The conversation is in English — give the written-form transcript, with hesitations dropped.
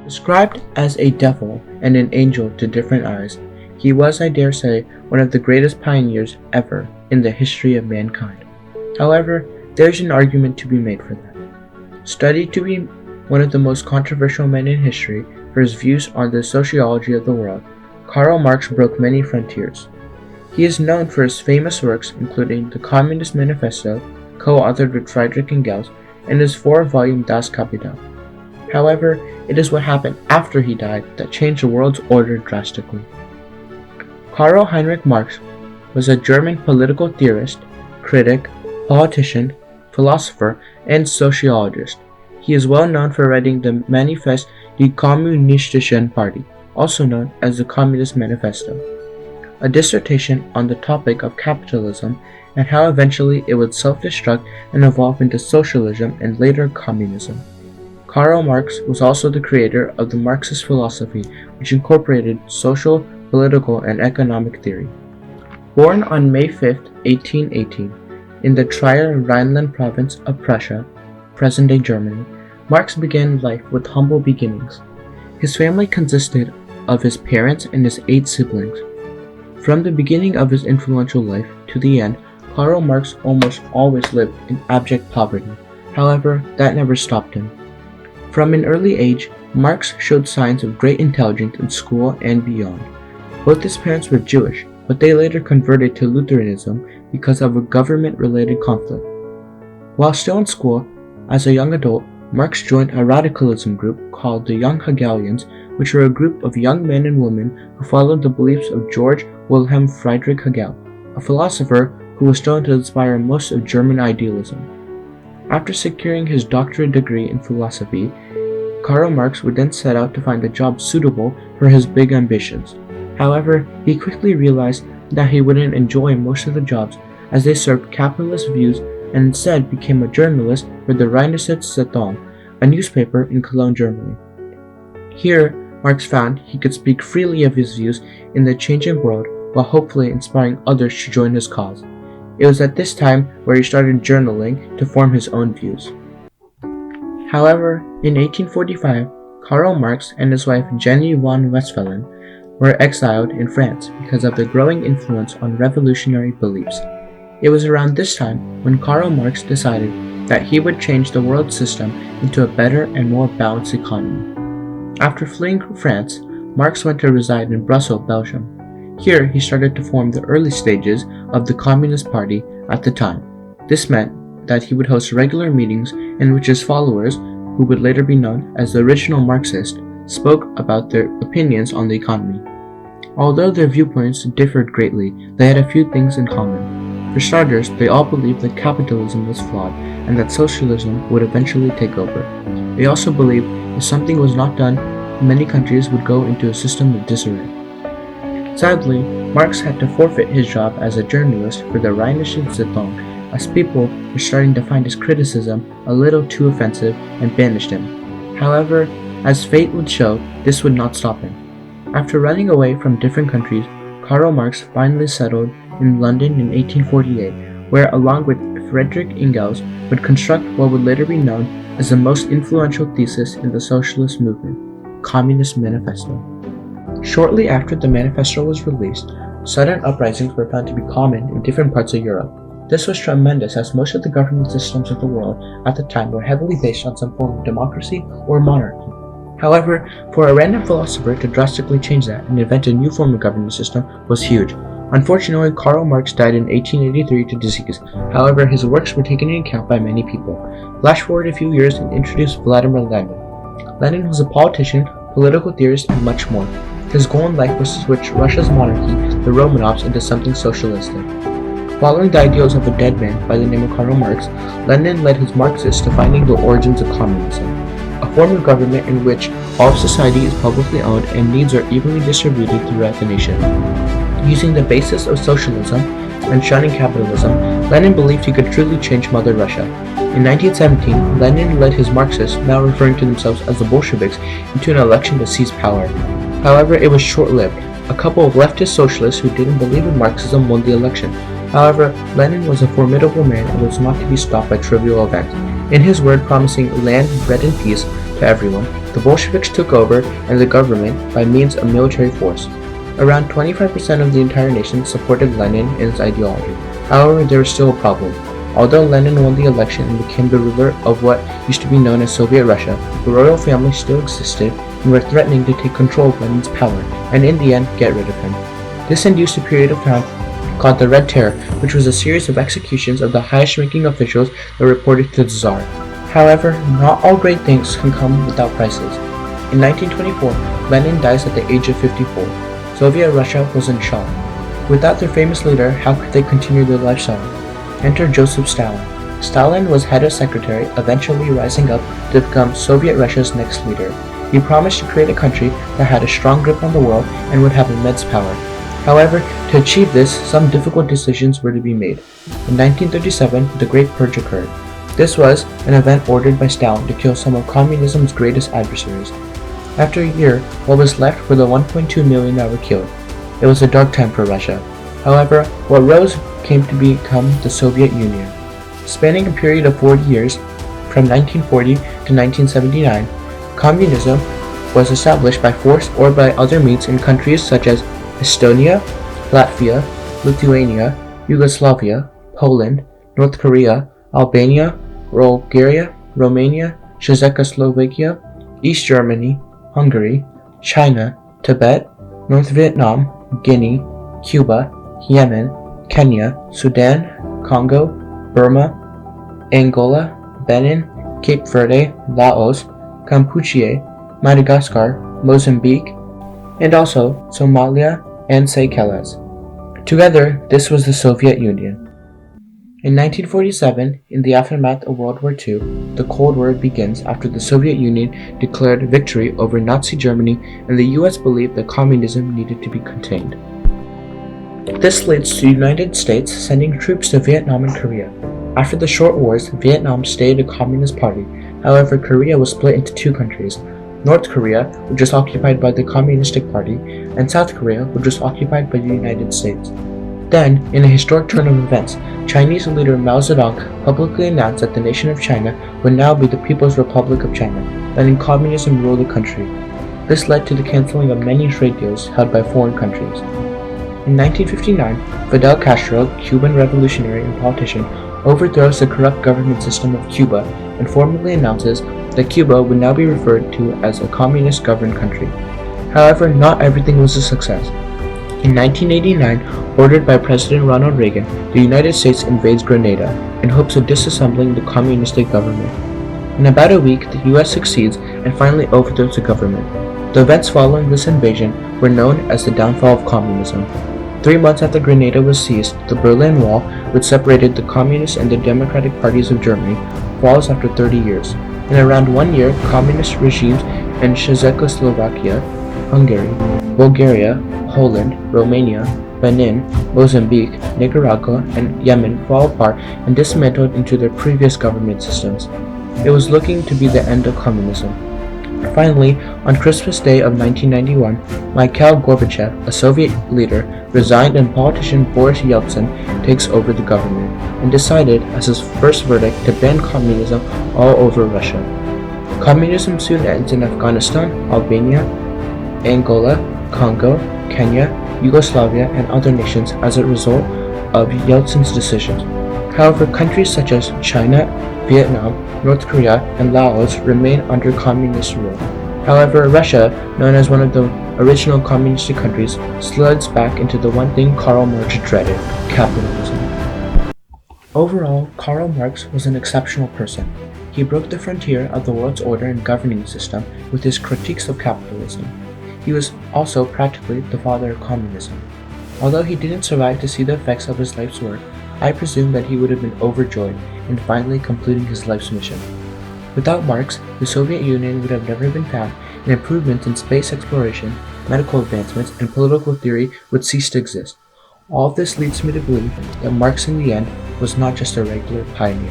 Described as a devil and an angel to different eyes, he was, I dare say, one of the greatest pioneers ever in the history of mankind. However, there is an argument to be made for that. Studied to be one of the most controversial men in history for his views on the sociology of the world, Karl Marx broke many frontiers. He is known for his famous works including the Communist Manifesto, co-authored with Friedrich Engels, and his 4-volume Das Kapital. However, it is what happened after he died that changed the world's order drastically. Karl Heinrich Marx was a German political theorist, critic, politician, philosopher, and sociologist. He is well known for writing the Manifest der Kommunistischen Partei, also known as the Communist Manifesto, a dissertation on the topic of capitalism and how eventually it would self-destruct and evolve into socialism and later communism. Karl Marx was also the creator of the Marxist philosophy, which incorporated social, political, and economic theory. Born on May 5, 1818, in the Trier Rhineland province of Prussia, present-day Germany, Marx began life with humble beginnings. His family consisted of his parents and his 8 siblings. From the beginning of his influential life to the end, Karl Marx almost always lived in abject poverty. However, that never stopped him. From an early age, Marx showed signs of great intelligence in school and beyond. Both his parents were Jewish, but they later converted to Lutheranism because of a government-related conflict. While still in school, as a young adult, Marx joined a radicalism group called the Young Hegelians, which were a group of young men and women who followed the beliefs of Georg Wilhelm Friedrich Hegel, a philosopher who was known to inspire most of German idealism. After securing his doctorate degree in philosophy, Karl Marx would then set out to find a job suitable for his big ambitions. However, he quickly realized that he wouldn't enjoy most of the jobs as they served capitalist views and instead became a journalist for the Rheinische Zeitung, a newspaper in Cologne, Germany. Here, Marx found he could speak freely of his views in the changing world while hopefully inspiring others to join his cause. It was at this time where he started journaling to form his own views. However, in 1845, Karl Marx and his wife Jenny von Westphalen were exiled in France because of their growing influence on revolutionary beliefs. It was around this time when Karl Marx decided that he would change the world system into a better and more balanced economy. After fleeing France, Marx went to reside in Brussels, Belgium. Here, he started to form the early stages of the Communist Party at the time. This meant that he would host regular meetings in which his followers, who would later be known as the original Marxists, spoke about their opinions on the economy. Although their viewpoints differed greatly, they had a few things in common. For starters, they all believed that capitalism was flawed and that socialism would eventually take over. They also believed if something was not done, many countries would go into a system of disarray. Sadly, Marx had to forfeit his job as a journalist for the Rheinische Zeitung, as people were starting to find his criticism a little too offensive and banished him. However, as fate would show, this would not stop him. After running away from different countries, Karl Marx finally settled in London in 1848, where along with Friedrich Engels would construct what would later be known as the most influential thesis in the socialist movement, Communist Manifesto. Shortly after the manifesto was released, sudden uprisings were found to be common in different parts of Europe. This was tremendous as most of the government systems of the world at the time were heavily based on some form of democracy or monarchy. However, for a random philosopher to drastically change that and invent a new form of government system was huge. Unfortunately, Karl Marx died in 1883 to disease. However, his works were taken into account by many people. Flash forward a few years and introduce Vladimir Lenin. Lenin was a politician, political theorist, and much more. His goal in life was to switch Russia's monarchy, the Romanovs, into something socialistic. Following the ideals of a dead man by the name of Karl Marx, Lenin led his Marxists to finding the origins of communism, a form of government in which all of society is publicly owned and needs are evenly distributed throughout the nation. Using the basis of socialism and shunning capitalism, Lenin believed he could truly change Mother Russia. In 1917, Lenin led his Marxists, now referring to themselves as the Bolsheviks, into an election to seize power. However, it was short-lived. A couple of leftist socialists who didn't believe in Marxism won the election. However, Lenin was a formidable man and was not to be stopped by trivial events. In his word promising land, bread, and peace to everyone, The Bolsheviks took over and the government by means of military force. Around 25% of the entire nation supported Lenin and his ideology. However, there was still a problem. Although Lenin won the election and became the ruler of what used to be known as Soviet Russia, the royal family still existed and were threatening to take control of Lenin's power and in the end get rid of him. This induced a period of time called the Red Terror, which was a series of executions of the highest-ranking officials that reported to the Tsar. However, not all great things can come without prices. In 1924, Lenin dies at the age of 54. Soviet Russia was in shock. Without their famous leader, how could they continue their lifestyle? Enter Joseph Stalin. Stalin was head of secretary, eventually rising up to become Soviet Russia's next leader. He promised to create a country that had a strong grip on the world and would have immense power. However, to achieve this, some difficult decisions were to be made. In 1937, the Great Purge occurred. This was an event ordered by Stalin to kill some of communism's greatest adversaries. After a year, what was left were the 1.2 million that were killed. It was a dark time for Russia. However, what rose came to become the Soviet Union. Spanning a period of 40 years, from 1940 to 1979, communism was established by force or by other means in countries such as Estonia, Latvia, Lithuania, Yugoslavia, Poland, North Korea, Albania, Bulgaria, Romania, Czechoslovakia, East Germany, Hungary, China, Tibet, North Vietnam, Guinea, Cuba, Yemen, Kenya, Sudan, Congo, Burma, Angola, Benin, Cape Verde, Laos, Campuchia, Madagascar, Mozambique, and also Somalia and Seychelles. Together, this was the Soviet Union. In 1947, in the aftermath of World War II, the Cold War begins after the Soviet Union declared victory over Nazi Germany and the US believed that communism needed to be contained. This leads to the United States sending troops to Vietnam and Korea. After the short wars, Vietnam stayed a communist party. However, Korea was split into two countries, North Korea, which was occupied by the Communistic Party, and South Korea, which was occupied by the United States. Then, in a historic turn of events, Chinese leader Mao Zedong publicly announced that the nation of China would now be the People's Republic of China, letting communism rule the country. This led to the canceling of many trade deals held by foreign countries. In 1959, Fidel Castro, Cuban revolutionary and politician, overthrows the corrupt government system of Cuba and formally announces that Cuba would now be referred to as a communist-governed country. However, not everything was a success. In 1989, ordered by President Ronald Reagan, the United States invades Grenada in hopes of disassembling the communistic government. In about a week, the US succeeds and finally overthrows the government. The events following this invasion were known as the downfall of communism. 3 months after Grenada was seized, the Berlin Wall, which separated the Communist and the Democratic parties of Germany, falls after 30 years. In around 1 year, communist regimes in Czechoslovakia, Hungary, Bulgaria, Poland, Romania, Benin, Mozambique, Nicaragua, and Yemen fall apart and dismantled into their previous government systems. It was looking to be the end of communism. Finally, on Christmas Day of 1991, Mikhail Gorbachev, a Soviet leader, resigned and politician Boris Yeltsin takes over the government and decided as his first verdict to ban communism all over Russia. Communism soon ends in Afghanistan, Albania, Angola, Congo, Kenya, Yugoslavia, and other nations as a result of Yeltsin's decision. However, countries such as China, Vietnam, North Korea, and Laos remain under communist rule. However, Russia, known as one of the original communistic countries, slides back into the one thing Karl Marx dreaded, capitalism. Overall, Karl Marx was an exceptional person. He broke the frontier of the world's order and governing system with his critiques of capitalism. He was also practically the father of communism. Although he didn't survive to see the effects of his life's work, I presume that he would have been overjoyed in finally completing his life's mission. Without Marx, the Soviet Union would have never been found, and improvements in space exploration, medical advancements, and political theory would cease to exist. All of this leads me to believe that Marx in the end was not just a regular pioneer.